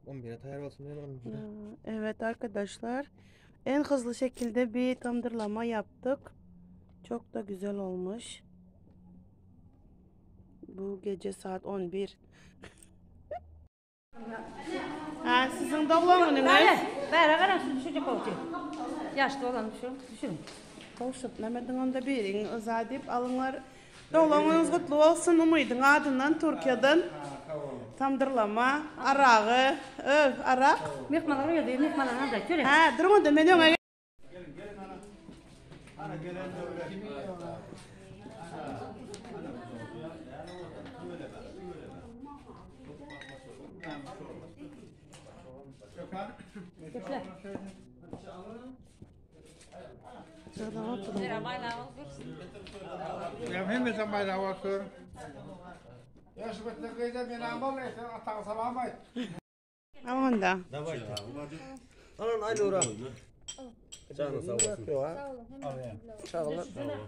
11'e tayar olsun diye onu. Evet arkadaşlar, en hızlı şekilde bir tandırlama yaptık. Çok da güzel olmuş. Bu gece saat 11. Ha, sizin de oğlanınız? Beraber düşecek olacak. Yaşlı olan düşün. Koşup Mehmet'in onda birin özadip alınlar. Doğulanınız kutlu olsun umuydun adından Türkiye'den. Tandırlama, arağı, arak. Mihmanlar öyle değil, mihmanlar da köre. Ha, durun da ben ona Ya hem sen bayrağı olsun. Ya şu betle kıyıda beni almalıyım. Atağı salamayın. Aman da. Давай. Alın aynı uğra. Canı sağ olsun. Sağ olun. Sağ olun.